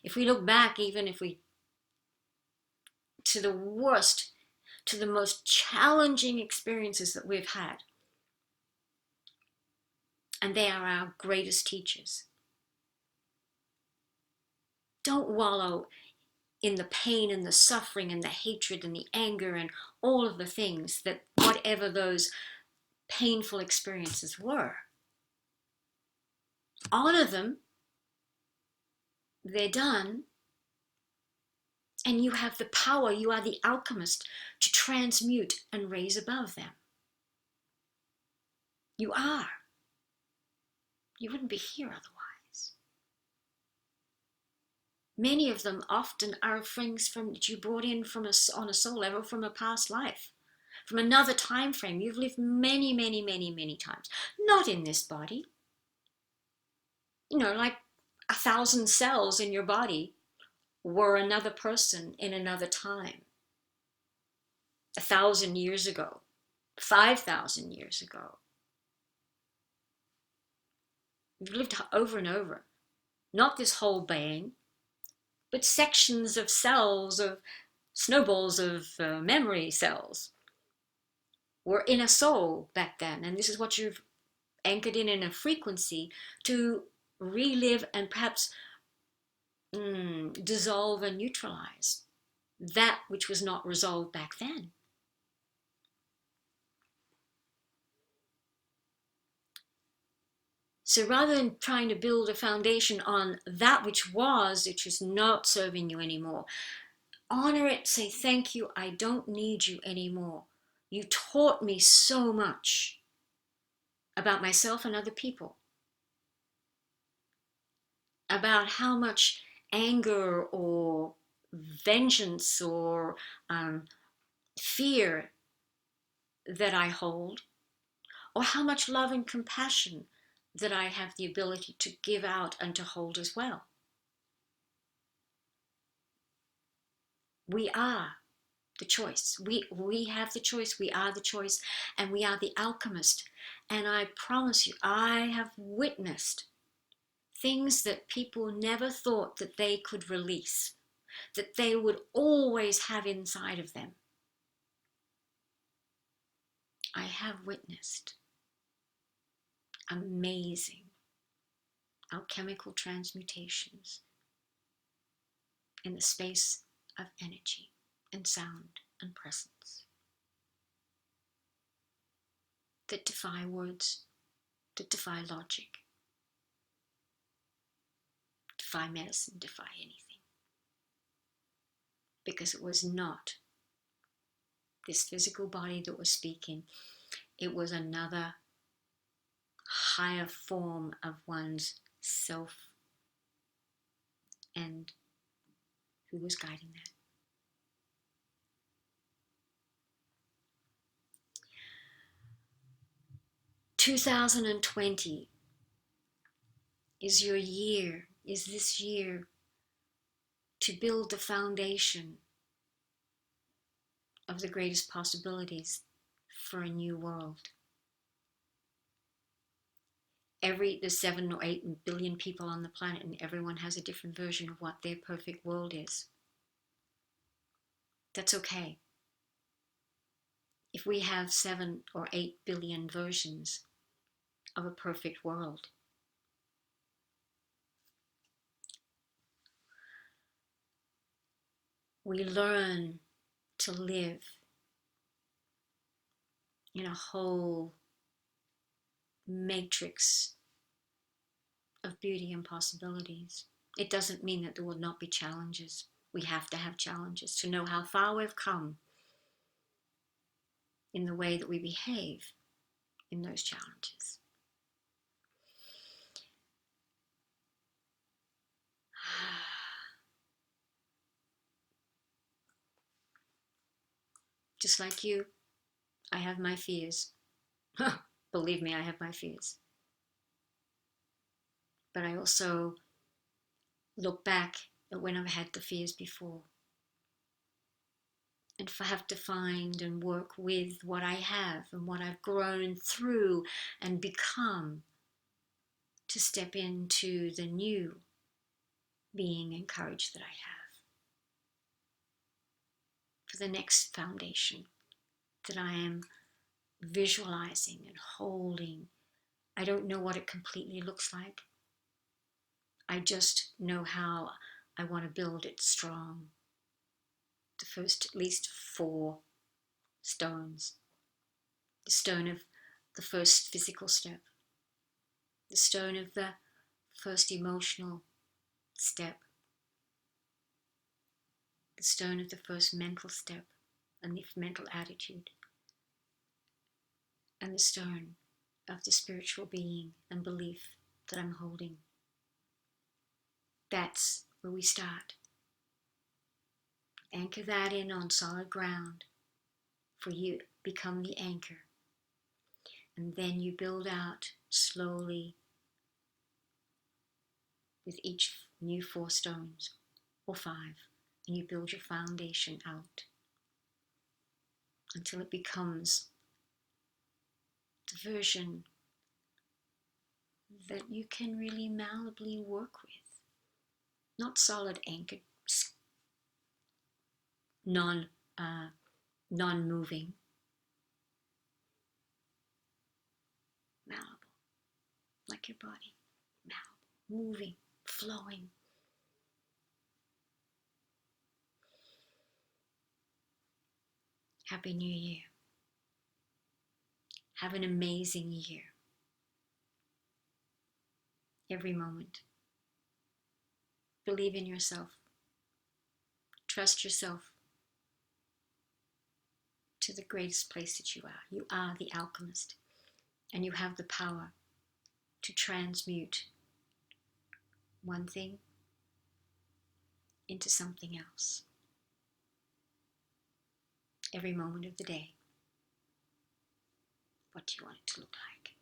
If we look back, even if we, to the worst, to the most challenging experiences that we've had, and they are our greatest teachers. Don't wallow in the pain and the suffering and the hatred and the anger and all of the things that, whatever those painful experiences were. Honor them. They're done. And you have the power, you are the alchemist, to transmute and raise above them. You are. You wouldn't be here otherwise. Many of them often are things that you brought in on a soul level from a past life, from another time frame. You've lived many, many, many, many times. Not in this body. Like 1,000 cells in your body were another person in another time. 1,000 years ago, 5,000 years ago. You've lived over and over. Not this whole being, but sections of cells, of snowballs of memory cells were in a soul back then. And this is what you've anchored in a frequency to relive and perhaps dissolve and neutralize that which was not resolved back then. So rather than trying to build a foundation on that which is not serving you anymore, honor it, say thank you, I don't need you anymore. You taught me so much about myself and other people, about how much anger or vengeance or fear that I hold, or how much love and compassion that I have the ability to give out and to hold as well. We are the choice. We have the choice. We are the choice, and we are the alchemist. And I promise you, I have witnessed things that people never thought that they could release, that they would always have inside of them. I have witnessed amazing alchemical transmutations in the space of energy and sound and presence that defy words, that defy logic, defy medicine, defy anything. Because it was not this physical body that was speaking, it was another higher form of one's self and who was guiding that. "2020 is your year, is this year to build the foundation of the greatest possibilities for a new world. There's 7 or 8 billion people on the planet, and everyone has a different version of what their perfect world is. That's okay. If we have 7 or 8 billion versions of a perfect world, we learn to live in a whole matrix of beauty and possibilities. It doesn't mean that there will not be challenges. We have to have challenges to know how far we've come in the way that we behave in those challenges. Just like you, I have my fears. Believe me, I have my fears. But I also look back at when I've had the fears before and have to find and work with what I have and what I've grown through and become to step into the new being and courage that I have for the next foundation that I am visualizing and holding. I don't know what it completely looks like. I just know how I want to build it strong. The first at least 4 stones. The stone of the first physical step. The stone of the first emotional step. The stone of the first mental step and the mental attitude. And the stone of the spiritual being and belief that I'm holding. That's where we start. Anchor that in on solid ground, for you become the anchor. And then you build out slowly with each new 4 stones or 5, and you build your foundation out until it becomes the version that you can really malleably work with. Not solid anchored, non-moving, malleable, like your body, malleable, moving, flowing. Happy New Year. Have an amazing year. Every moment. Believe in yourself. Trust yourself to the greatest place that you are. You are the alchemist, and you have the power to transmute one thing into something else. Every moment of the day. What do you want it to look like?